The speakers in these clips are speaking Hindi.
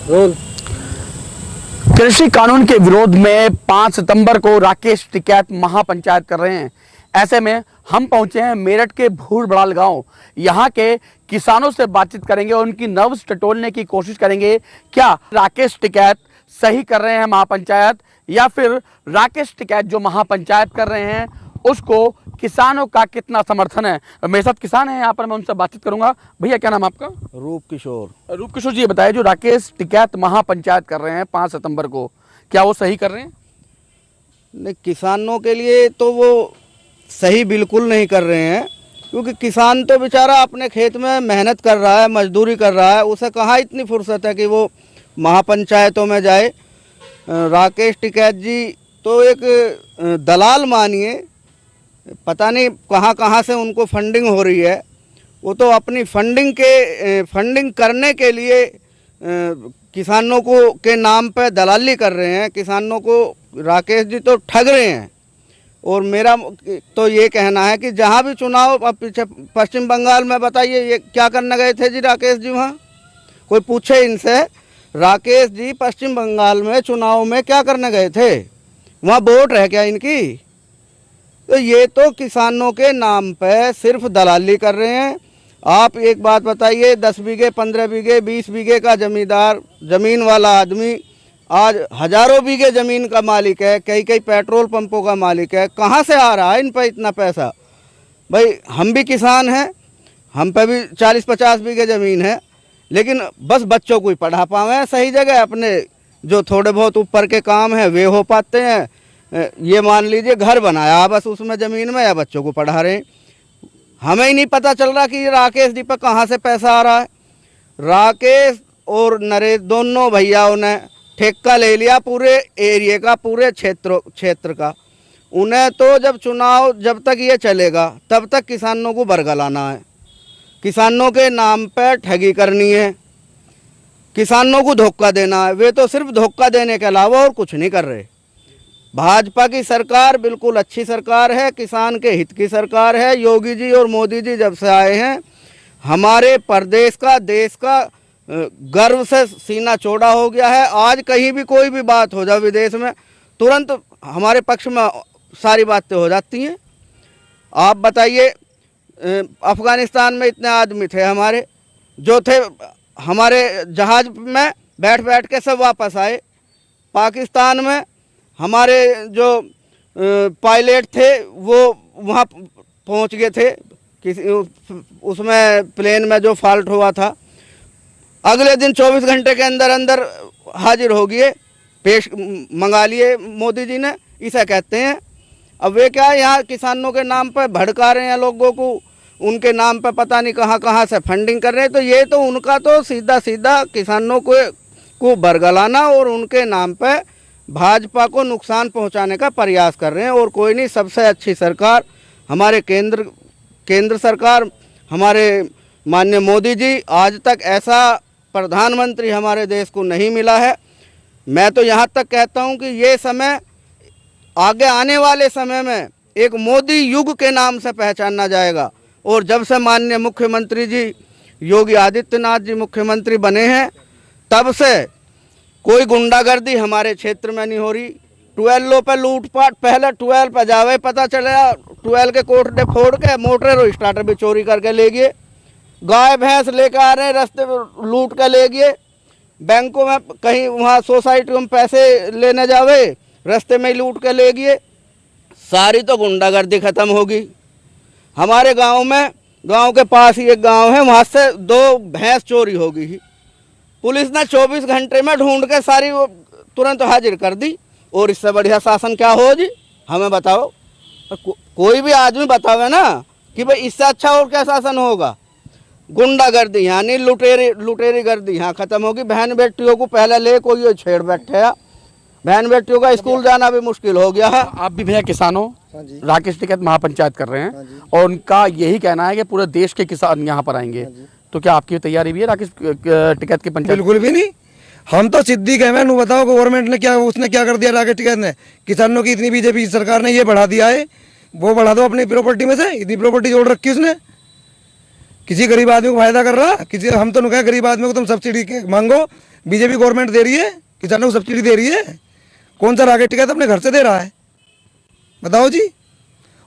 रोल। कृषि कानून के विरोध में 5 सितंबर को राकेश टिकैत महापंचायत कर रहे हैं। ऐसे में हम पहुंचे हैं मेरठ के भूड़ बड़ाल गांव। यहां के किसानों से बातचीत करेंगे और उनकी नब्ज टटोलने की कोशिश करेंगे। क्या राकेश टिकैत सही कर रहे हैं महापंचायत, या फिर राकेश टिकैत जो महापंचायत कर रहे हैं उसको किसानों का कितना समर्थन है। मेरे साथ किसान हैं यहाँ पर, मैं उनसे बातचीत करूंगा। भैया क्या नाम है आपका? रूप किशोर। रूप किशोर जी, ये बताइए जो राकेश टिकैत महापंचायत कर रहे हैं 5 सितंबर को, क्या वो सही कर रहे हैं? नहीं, किसानों के लिए तो वो सही बिल्कुल नहीं कर रहे हैं, क्योंकि किसान तो बेचारा अपने खेत में मेहनत कर रहा है, मजदूरी कर रहा है, उसे कहाँ इतनी फुर्सत है कि वो महापंचायतों में जाए। राकेश टिकैत जी तो एक दलाल मानिए, पता नहीं कहाँ कहाँ से उनको फंडिंग हो रही है। वो तो अपनी फंडिंग करने के लिए किसानों को के नाम पे दलाली कर रहे हैं। किसानों को राकेश जी तो ठग रहे हैं। और मेरा तो ये कहना है कि जहाँ भी चुनाव, अब पीछे पश्चिम बंगाल में बताइए ये क्या करने गए थे जी राकेश जी वहाँ? कोई पूछे इनसे, राकेश जी पश्चिम बंगाल में चुनाव में क्या करने गए थे? वहाँ वोट है क्या इनकी? तो ये तो किसानों के नाम पे सिर्फ दलाली कर रहे हैं। आप एक बात बताइए, 10 बीघे 15 बीघे 20 बीघे का ज़मीन वाला आदमी आज हजारों बीघे ज़मीन का मालिक है, कई पेट्रोल पंपों का मालिक है। कहाँ से आ रहा है इन पर इतना पैसा? भाई हम भी किसान हैं, हम पे भी 40-50 बीघे ज़मीन है, लेकिन बस बच्चों को ही पढ़ा पावे सही जगह, अपने जो थोड़े बहुत ऊपर के काम हैं वे हो पाते हैं। ये मान लीजिए घर बनाया बस उसमें ज़मीन में, या बच्चों को पढ़ा रहे हैं। हमें ही नहीं पता चल रहा कि राकेश जी पर कहाँ से पैसा आ रहा है। राकेश और नरेश दोनों भैयाओं ने ठेका ले लिया पूरे एरिया का, पूरे क्षेत्र का। उन्हें तो जब तक ये चलेगा तब तक किसानों को बरगलाना है, किसानों के नाम पर ठगी करनी है, किसानों को धोखा देना है। वे तो सिर्फ धोखा देने के अलावा और कुछ नहीं कर रहे। भाजपा की सरकार बिल्कुल अच्छी सरकार है, किसान के हित की सरकार है। योगी जी और मोदी जी जब से आए हैं, हमारे प्रदेश का, देश का गर्व से सीना चौड़ा हो गया है। आज कहीं भी कोई भी बात हो जाए विदेश में, तुरंत हमारे पक्ष में सारी बातें हो जाती हैं। आप बताइए, अफ़गानिस्तान में इतने आदमी थे हमारे, जो थे हमारे जहाज़ में बैठ बैठ के सब वापस आए। पाकिस्तान में हमारे जो पायलट थे वो वहाँ पहुँच गए थे, किसी उसमें प्लेन में जो फॉल्ट हुआ था, अगले दिन 24 घंटे के अंदर अंदर हाजिर हो गए, मंगा लिए मोदी जी ने, इसे कहते हैं। अब वे क्या है, यहाँ किसानों के नाम पर भड़का रहे हैं लोगों को, उनके नाम पर पता नहीं कहाँ कहाँ से फंडिंग कर रहे हैं। तो ये तो उनका तो सीधा सीधा किसानों को बरगलाना और उनके नाम पर भाजपा को नुकसान पहुंचाने का प्रयास कर रहे हैं। और कोई नहीं, सबसे अच्छी सरकार हमारे केंद्र सरकार, हमारे माननीय मोदी जी, आज तक ऐसा प्रधानमंत्री हमारे देश को नहीं मिला है। मैं तो यहाँ तक कहता हूँ कि ये समय आगे आने वाले समय में एक मोदी युग के नाम से पहचाना जाएगा। और जब से माननीय मुख्यमंत्री जी योगी आदित्यनाथ जी मुख्यमंत्री बने हैं, तब से कोई गुंडागर्दी हमारे क्षेत्र में नहीं हो रही। ट्वेल्व पे लूटपाट, पहले 12 पे जावे पता चला, 12 के कोठे फोड़ के मोटर और स्टार्टर भी चोरी करके ले गए। गाय भैंस लेकर आ रहे, रास्ते में लूट के ले गए। बैंकों में कहीं वहाँ सोसाइटी में पैसे लेने जावे, रास्ते में ही लूट के ले गए। सारी तो गुंडागर्दी खत्म होगी। हमारे गांव में, गांव के पास ही एक गांव है, वहाँ से 2 भैंस चोरी हो गई। पुलिस ने 24 घंटे में ढूंढ के सारी वो तुरंत हाजिर कर दी। और इससे बढ़िया शासन क्या हो जी? हमें बताओ, कोई भी आदमी बतावे ना कि भाई इससे अच्छा और क्या शासन होगा। गुंडागर्दी यहाँ नहीं, लुटेरी गर्दी यहाँ खत्म होगी। बहन बेटियों को पहले ले कोई छेड़ बैठे है, बहन बेटियों का स्कूल जाना भी मुश्किल हो गया है। आप भी भैया किसान हो, राकेश टिकैत महापंचायत कर रहे हैं और उनका यही कहना है कि पूरे देश के किसान यहाँ पर आएंगे, तो क्या आपकी तैयारी भी है राकेश टिकैत की पंचायत? बिल्कुल भी नहीं, हम तो सिद्दीक है। मैं बताओ गवर्नमेंट ने क्या, उसने क्या कर दिया राकेश टिकैत ने? किसानों की इतनी बीजेपी सरकार ने ये बढ़ा दिया है, वो बढ़ा दो अपनी प्रॉपर्टी में से। इतनी प्रॉपर्टी जोड़ रखी उसने, किसी गरीब आदमी को फायदा कर रहा किसी? हम तो कहे गरीब आदमी को तुम सब्सिडी मांगो, बीजेपी गवर्नमेंट दे रही है, किसानों को सब्सिडी दे रही है। कौन सा राकेश टिकैत अपने घर से दे रहा है, बताओ जी।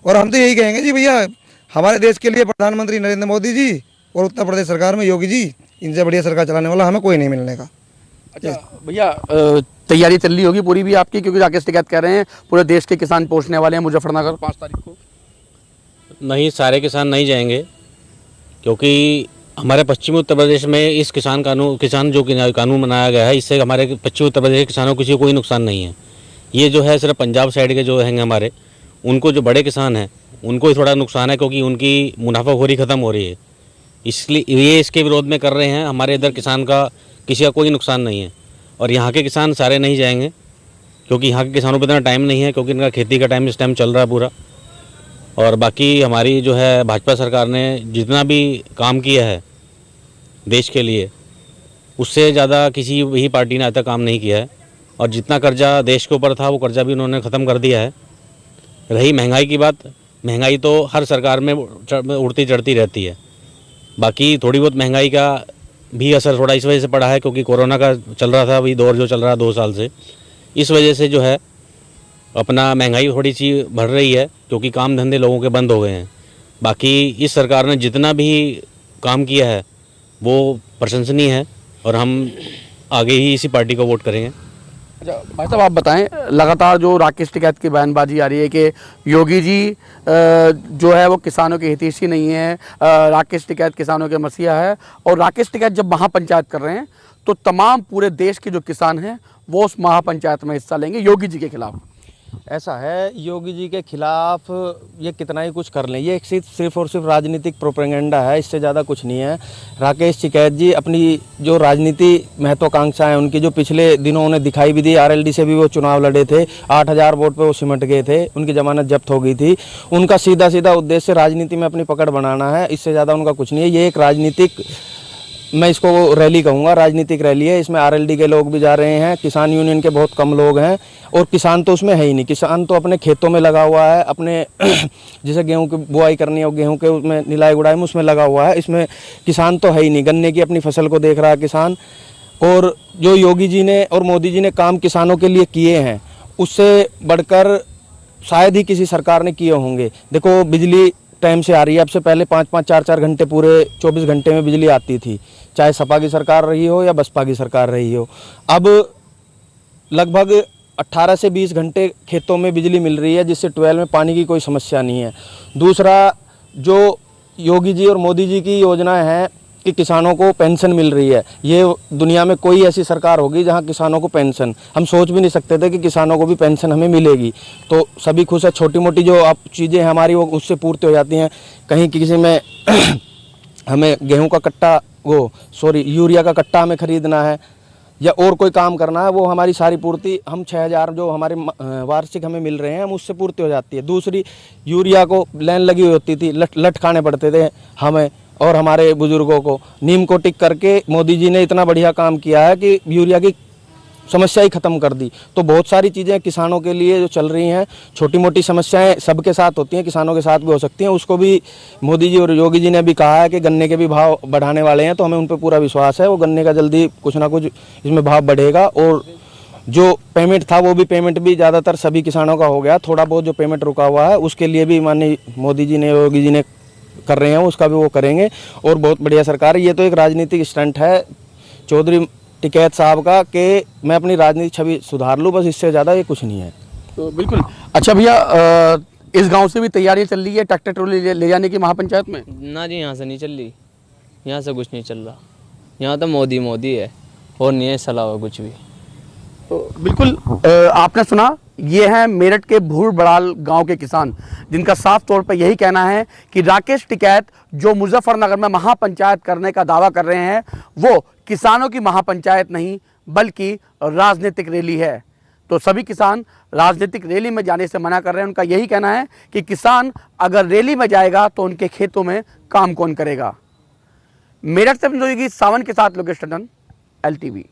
और हम तो यही कहेंगे जी भैया, हमारे देश के लिए प्रधानमंत्री नरेंद्र मोदी जी और उत्तर प्रदेश सरकार में योगी जी, इनसे बढ़िया सरकार चलाने वाला हमें कोई नहीं मिलने का। अच्छा भैया, तैयारी चल रही होगी पूरी भी आपकी, क्योंकि राकेश टिकैत कह रहे हैं पूरे देश के किसान पहुंचने वाले हैं मुजफ्फरनगर 5 तारीख को। नहीं, सारे किसान नहीं जाएंगे, क्योंकि हमारे पश्चिमी उत्तर प्रदेश में इस किसान जो कानून बनाया गया है, इससे हमारे पश्चिमी उत्तर प्रदेश के किसानों को किसी को कोई नुकसान नहीं है। ये जो है सिर्फ पंजाब साइड के जो हैं हमारे, उनको जो बड़े किसान हैं उनको ही थोड़ा नुकसान है, क्योंकि उनकी मुनाफाखोरी ख़त्म हो रही है, इसलिए ये इसके विरोध में कर रहे हैं। हमारे इधर किसान का किसी का कोई नुकसान नहीं है, और यहाँ के किसान सारे नहीं जाएंगे, क्योंकि यहाँ के किसानों पर इतना टाइम नहीं है, क्योंकि इनका खेती का टाइम इस टाइम चल रहा है पूरा। और बाकी हमारी जो है भाजपा सरकार ने जितना भी काम किया है देश के लिए, उससे ज़्यादा किसी भी पार्टी ने आज तक काम नहीं किया है। और जितना कर्जा देश के ऊपर था वो कर्जा भी उन्होंने ख़त्म कर दिया है। रही महंगाई की बात, महंगाई तो हर सरकार में उड़ती चढ़ती रहती है। बाकी थोड़ी बहुत महंगाई का भी असर थोड़ा इस वजह से पड़ा है, क्योंकि कोरोना का चल रहा था अभी दौर जो चल रहा है 2 साल से, इस वजह से जो है अपना महंगाई थोड़ी सी बढ़ रही है, क्योंकि काम धंधे लोगों के बंद हो गए हैं। बाकी इस सरकार ने जितना भी काम किया है वो प्रशंसनीय है, और हम आगे ही इसी पार्टी को वोट करेंगे। अच्छा भाई साहब, आप बताएं, लगातार जो राकेश टिकैत की बयानबाजी आ रही है कि योगी जी जो है वो किसानों के हितैषी नहीं है, राकेश टिकैत किसानों के मसीहा है, और राकेश टिकैत जब महापंचायत कर रहे हैं तो तमाम पूरे देश के जो किसान हैं वो उस महापंचायत में हिस्सा लेंगे योगी जी के खिलाफ। ऐसा है, योगी जी के खिलाफ ये कितना ही कुछ कर लें, ये सिर्फ और सिर्फ राजनीतिक प्रोपेगेंडा है, इससे ज़्यादा कुछ नहीं है। राकेश टिकैत जी अपनी जो राजनीति महत्वाकांक्षा है उनकी, जो पिछले दिनों उन्हें दिखाई भी दी, आरएलडी से भी वो चुनाव लड़े थे, 8000 वोट पे वो सिमट गए थे, उनकी जमानत जब्त हो गई थी। उनका सीधा उद्देश्य राजनीति में अपनी पकड़ बनाना है, इससे ज़्यादा उनका कुछ नहीं है। ये एक राजनीतिक, मैं इसको रैली कहूँगा, राजनीतिक रैली है। इसमें आरएलडी के लोग भी जा रहे हैं, किसान यूनियन के बहुत कम लोग हैं, और किसान तो उसमें है ही नहीं। किसान तो अपने खेतों में लगा हुआ है, अपने जैसे गेहूं की बुआई करनी है, गेहूं के उसमें निलाई गुड़ाई में उसमें लगा हुआ है। इसमें किसान तो है ही नहीं, गन्ने की अपनी फसल को देख रहा है किसान। और जो योगी जी ने और मोदी जी ने काम किसानों के लिए किए हैं, उससे बढ़कर शायद ही किसी सरकार ने किए होंगे। देखो, बिजली टाइम से आ रही है, अब से पहले 5-5, 4-4 घंटे पूरे 24 घंटे में बिजली आती थी, चाहे सपा की सरकार रही हो या बसपा की सरकार रही हो। अब लगभग 18 से 20 घंटे खेतों में बिजली मिल रही है, जिससे ट्वेल में पानी की कोई समस्या नहीं है। दूसरा, जो योगी जी और मोदी जी की योजना है कि किसानों को पेंशन मिल रही है, ये दुनिया में कोई ऐसी सरकार होगी जहां किसानों को पेंशन, हम सोच भी नहीं सकते थे कि किसानों को भी पेंशन हमें मिलेगी। तो सभी खुश है। छोटी मोटी जो आप चीज़ें हमारी वो उससे पूर्ति हो जाती हैं। कहीं किसी में हमें गेहूं का कट्टा, यूरिया का कट्टा हमें ख़रीदना है, या और कोई काम करना है, वो हमारी सारी पूर्ति, हम 6000 जो हमारे वार्षिक हमें मिल रहे हैं, हम उससे पूर्ति हो जाती है। दूसरी, यूरिया को लाइन लगी हुई होती थी, लट खाने पड़ते थे हमें और हमारे बुजुर्गों को। नीम को टिक करके मोदी जी ने इतना बढ़िया काम किया है कि यूरिया की समस्या ही ख़त्म कर दी। तो बहुत सारी चीज़ें किसानों के लिए जो चल रही हैं, छोटी मोटी समस्याएं सबके साथ होती हैं, किसानों के साथ भी हो सकती हैं। उसको भी मोदी जी और योगी जी ने भी कहा है कि गन्ने के भी भाव बढ़ाने वाले हैं, तो हमें उन पर पूरा विश्वास है। वो गन्ने का जल्दी कुछ ना कुछ इसमें भाव बढ़ेगा। और जो पेमेंट था वो भी पेमेंट भी ज़्यादातर सभी किसानों का हो गया। थोड़ा बहुत जो पेमेंट रुका हुआ है उसके लिए भी माननीय मोदी जी ने, योगी जी ने कर रहे हैं, उसका भी वो करेंगे। और बहुत बढ़िया सरकार है। ये तो एक राजनीतिक स्टंट है चौधरी टिकैत साहब का कि मैं अपनी राजनीतिक छवि सुधार लूँ, बस, इससे ज़्यादा ये कुछ नहीं है। तो बिल्कुल। अच्छा भैया, इस गांव से भी तैयारी चल रही है ट्रैक्टर ट्रॉली ले जाने की महापंचायत में? ना जी, यहाँ से नहीं चल रही, यहाँ से कुछ नहीं चल रहा। यहाँ तो मोदी है और नहीं है सलाह कुछ भी। तो बिल्कुल, आपने सुना, ये हैं मेरठ के भूड़ बड़ाल गांव के किसान, जिनका साफ तौर पर यही कहना है कि राकेश टिकैत जो मुजफ्फरनगर में महापंचायत करने का दावा कर रहे हैं, वो किसानों की महापंचायत नहीं बल्कि राजनीतिक रैली है। तो सभी किसान राजनीतिक रैली में जाने से मना कर रहे हैं। उनका यही कहना है कि किसान अगर रैली में जाएगा तो उनके खेतों में काम कौन करेगा। मेरठ से सावन के साथ लोकेश टंडन, LTV।